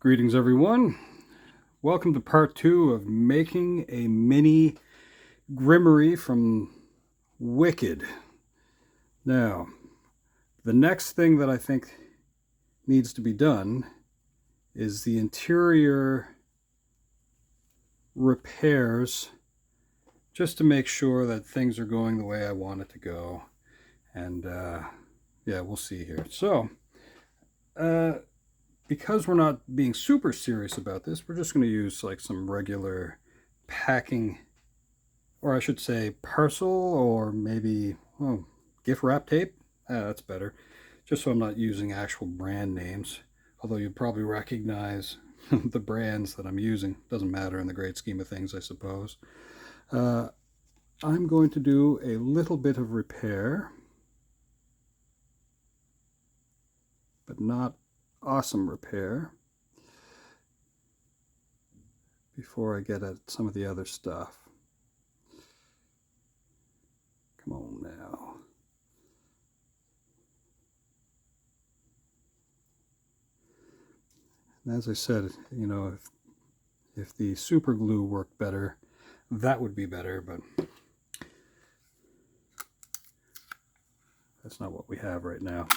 Greetings everyone. Welcome to part 2 of making a mini Grimmerie from Wicked. Now, the next thing that I think needs to be done is the interior repairs, just to make sure that things are going the way I want it to go. And yeah, we'll see here. So, because we're not being super serious about this, we're just going to use like some regular packing, or I should say parcel, or maybe gift wrap tape. That's better, just so I'm not using actual brand names, although you'd probably recognize the brands that I'm using. Doesn't matter in the great scheme of things, I suppose. I'm going to do a little bit of repair, but not awesome repair, before I get at some of the other stuff. Come on now. And as I said, you know, if the super glue worked better, that would be better, but that's not what we have right now.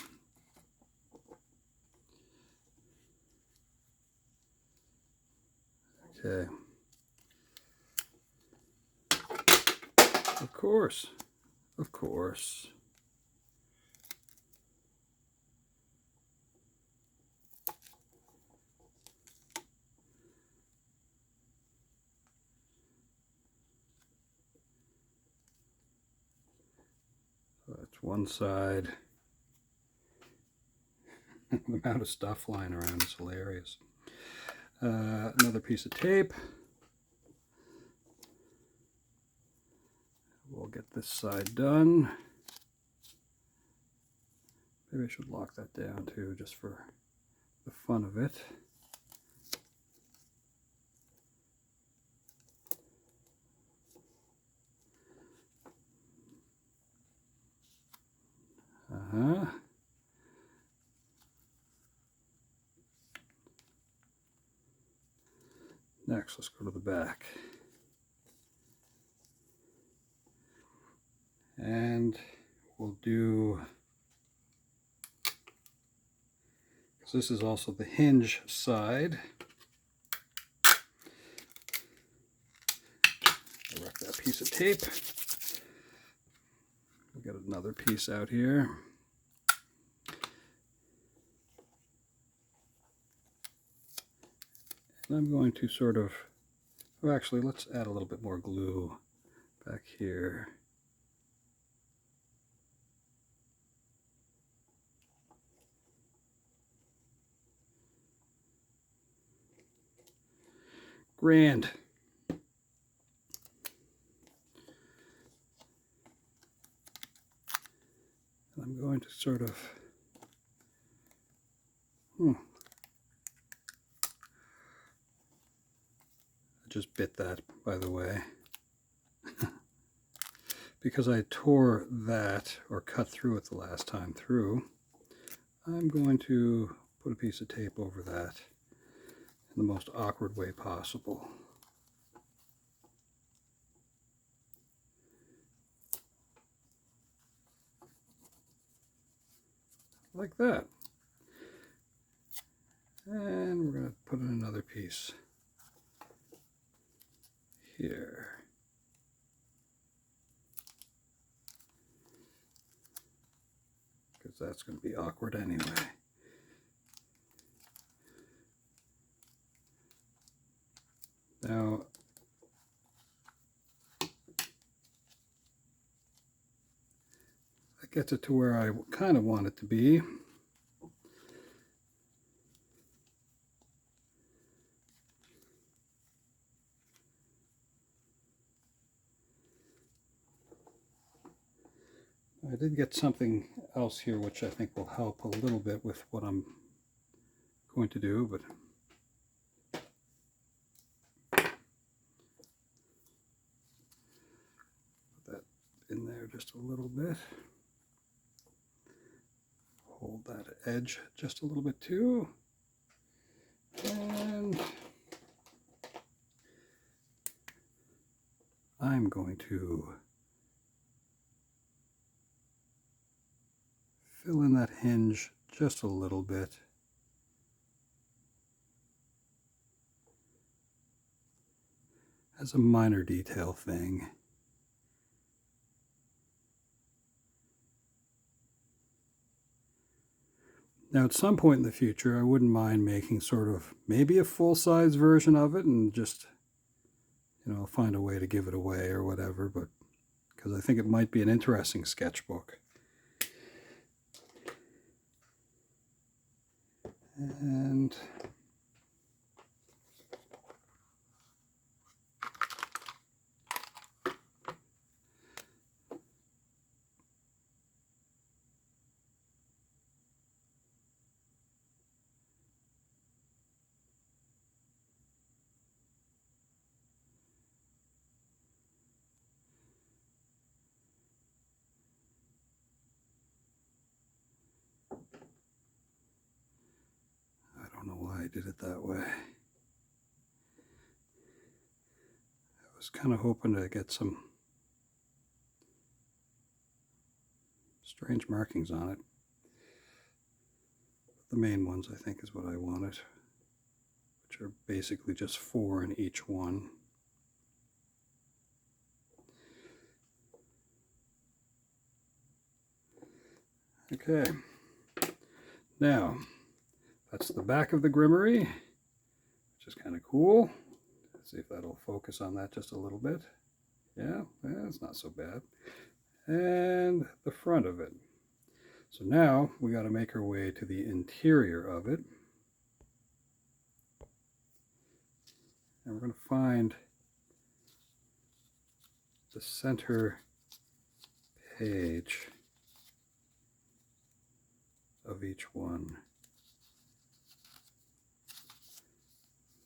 Okay. Of course. Of course. So that's one side. The amount of stuff flying around is hilarious. Another piece of tape. We'll get this side done. Maybe I should lock that down too, just for the fun of it. Next, let's go to the back. And we'll do, because this is also the hinge side. I'll wreck that piece of tape. We'll get another piece out here. And I'm going to sort of, oh, actually, let's add a little bit more glue back here. Grand. I'm going to sort of, I just bit that, by the way, because I tore that or cut through it the last time through. I'm going to put a piece of tape over that in the most awkward way possible. Like that. And we're going to put in another piece here. Because that's going to be awkward anyway. Now, that gets it to where I kind of want it to be. I did get something else here which I think will help a little bit with what I'm going to do, but put that in there just a little bit. Hold that edge just a little bit too. And I'm going to fill in that hinge just a little bit. As a minor detail thing. Now at some point in the future I wouldn't mind making sort of maybe a full-size version of it and just, you know, find a way to give it away or whatever, but because I think it might be an interesting sketchbook. And I don't know why I did it that way. I was kind of hoping to get some strange markings on it. The main ones I think is what I wanted, which are basically just 4 in each one. Okay, now that's the back of the Grimmerie, which is kind of cool. Let's see if that'll focus on that just a little bit. Yeah, it's not so bad. And the front of it. So now we got to make our way to the interior of it. And we're going to find the center page of each one.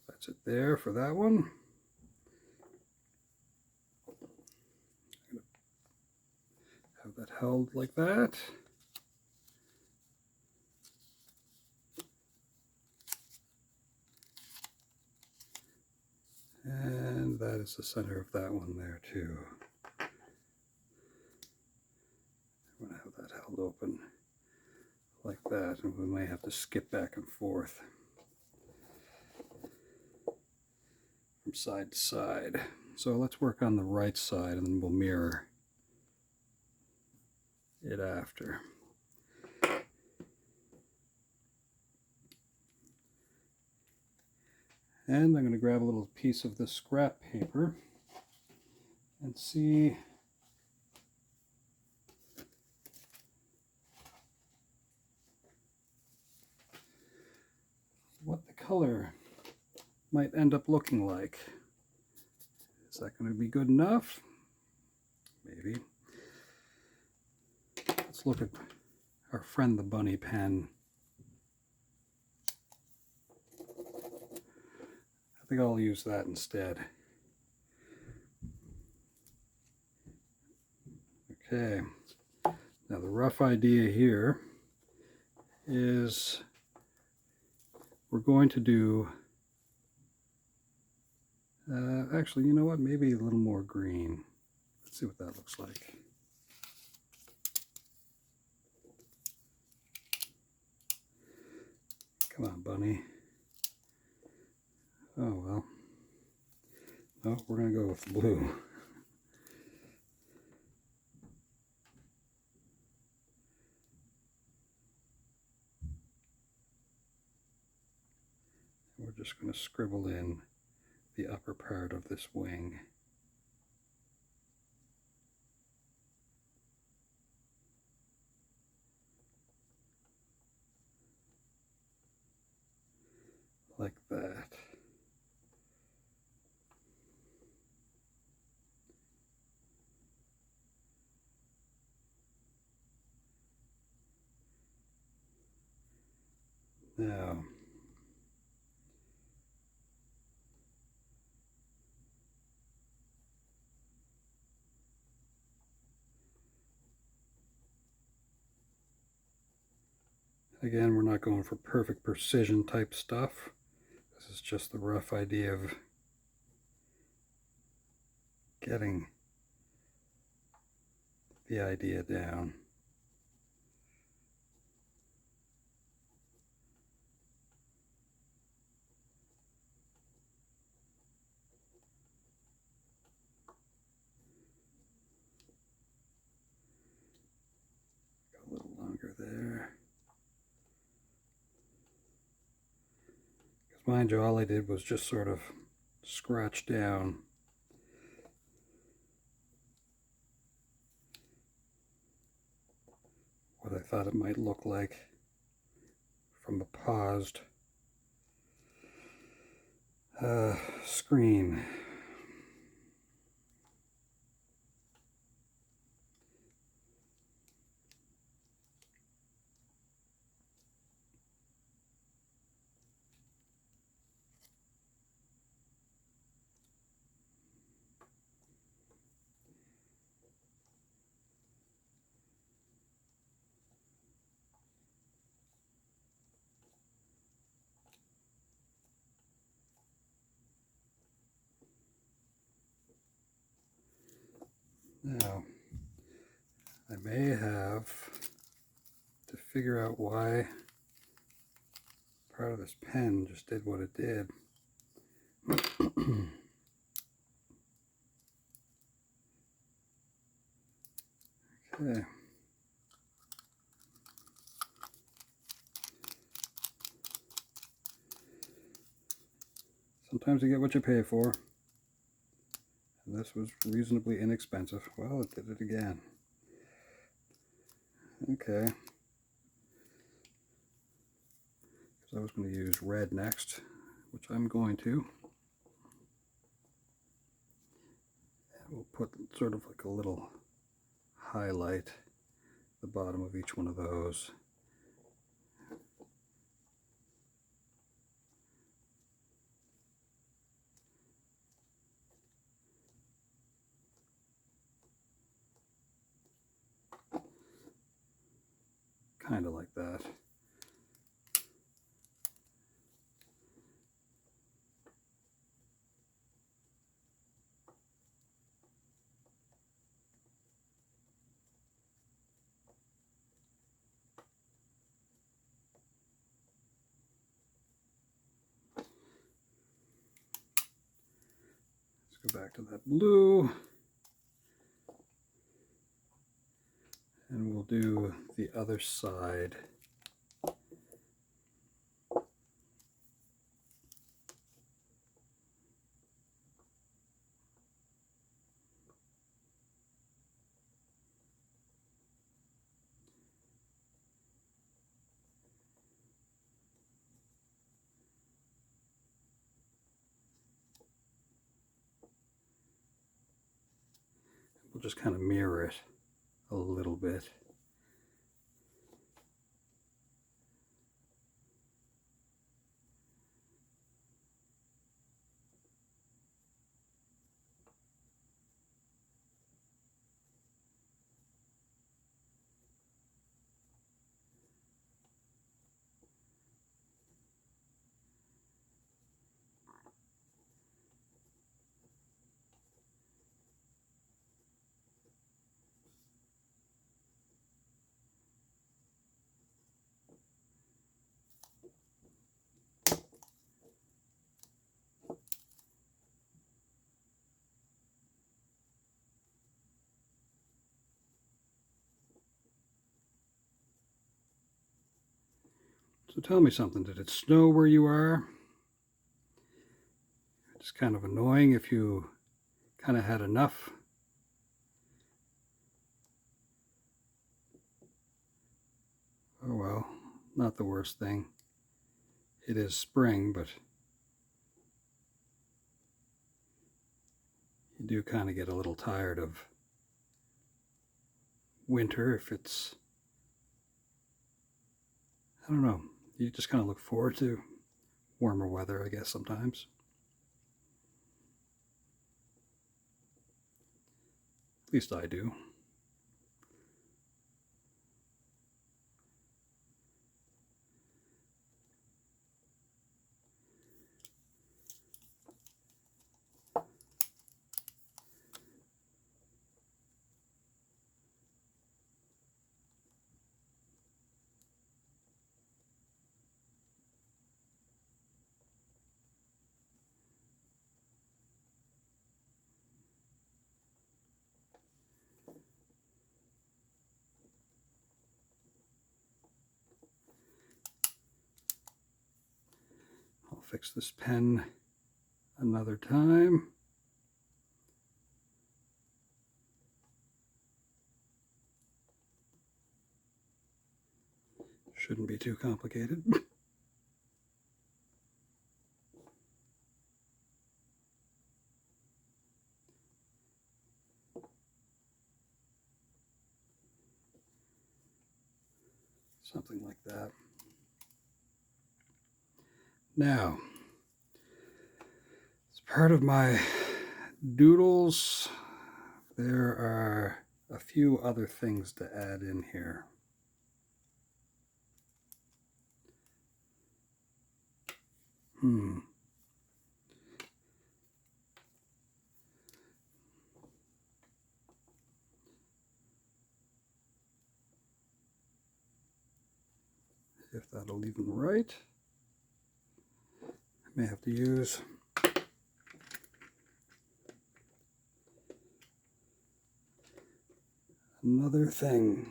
That's it there for that one. I'm going to have that held like that. And that is the center of that one there too. I'm going to have that held open like that, and we may have to skip back and forth from side to side. So let's work on the right side and then we'll mirror it after. And I'm going to grab a little piece of this scrap paper and see what the color might end up looking like. Is that going to be good enough? Maybe. Let's look at our friend the bunny pen. I think I'll use that instead. Okay. Now the rough idea here is we're going to do, actually, you know what, maybe a little more green. Let's see what that looks like. Come on, bunny. Oh, well. No, we're going to go with blue. We're just going to scribble in the upper part of this wing. Like that. Now, again, we're not going for perfect precision type stuff. This is just the rough idea of getting the idea down. A little longer there. Because mind you, all I did was just sort of scratch down what I thought it might look like from a paused screen. Now, I may have to figure out why part of this pen just did what it did. Okay. Sometimes you get what you pay for. And this was reasonably inexpensive. Well, it did it again. Okay. Because I was going to use red next, which I'm going to. And we'll put sort of like a little highlight at the bottom of each one of those. Kind of like that. Let's go back to that blue. And we'll do the other side. We'll just kind of mirror it a little bit. So tell me something, did it snow where you are? It's kind of annoying if you kind of had enough. Oh well, not the worst thing. It is spring, but you do kind of get a little tired of winter if it's, I don't know, you just kind of look forward to warmer weather, I guess, sometimes. At least I do. fix this pen another time. Shouldn't be too complicated. Something like that. Now, as part of my doodles, there are a few other things to add in here. If that'll even write. I may have to use another thing.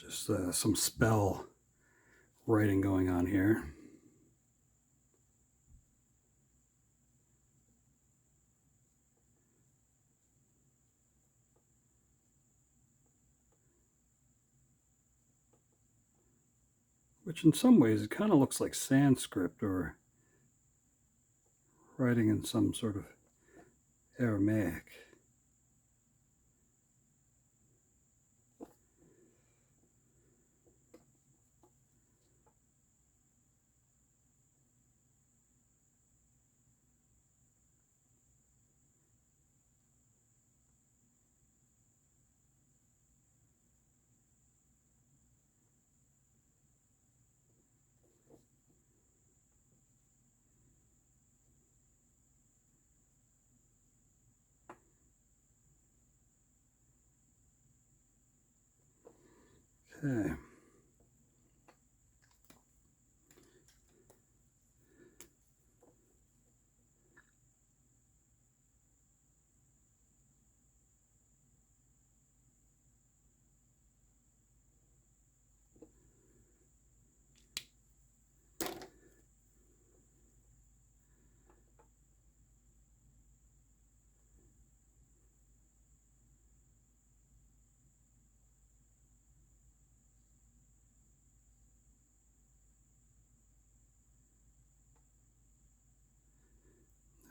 Just some spell writing going on here. Which in some ways it kind of looks like Sanskrit or writing in some sort of Aramaic. Okay.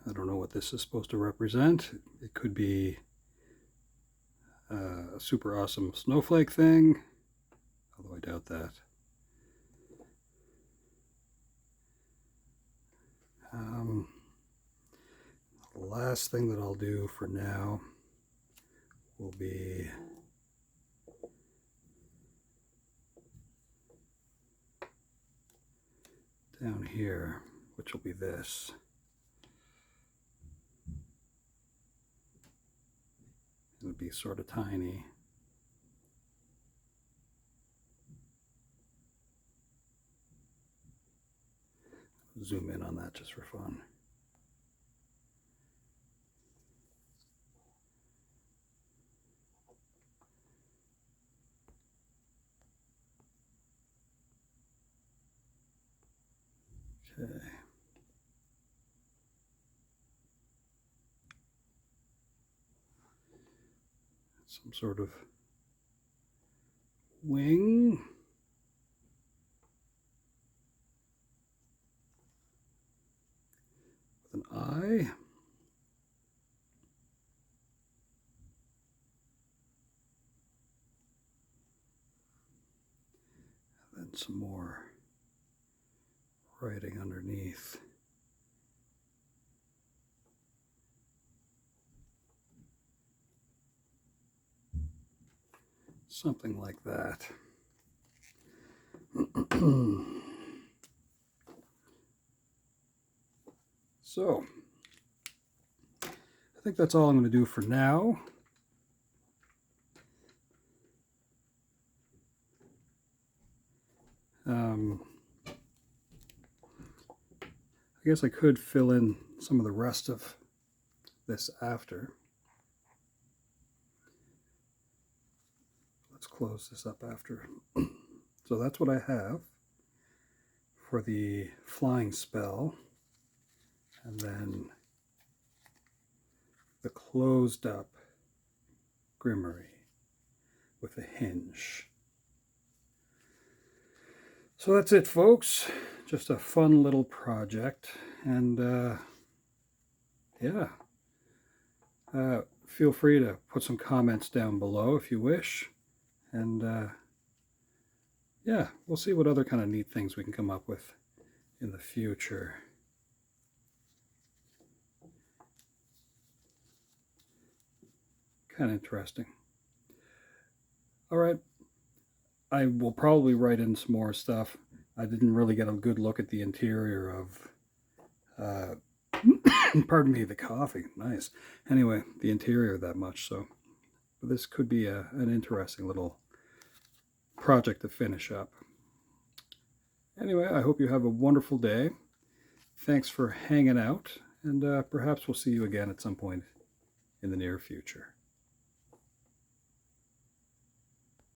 I don't know what this is supposed to represent. It could be a super awesome snowflake thing, although I doubt that. The last thing that I'll do for now will be down here, which will be this. It would be sort of tiny. Zoom in on that just for fun. Okay. Some sort of wing. With an eye. And then some more writing underneath. Something like that. So, I think that's all I'm going to do for now. I guess I could fill in some of the rest of this after. Let's close this up after. So that's what I have for the flying spell. And then the closed up Grimmerie with a hinge. So that's it, folks. Just a fun little project. And yeah, feel free to put some comments down below if you wish. And yeah, we'll see what other kind of neat things we can come up with in the future. Kind of interesting. All right. I will probably write in some more stuff. I didn't really get a good look at the interior of, pardon me, the coffee. Nice. Anyway, the interior that much. So this could be an interesting little project to finish up. Anyway, I hope you have a wonderful day. Thanks for hanging out, and perhaps we'll see you again at some point in the near future.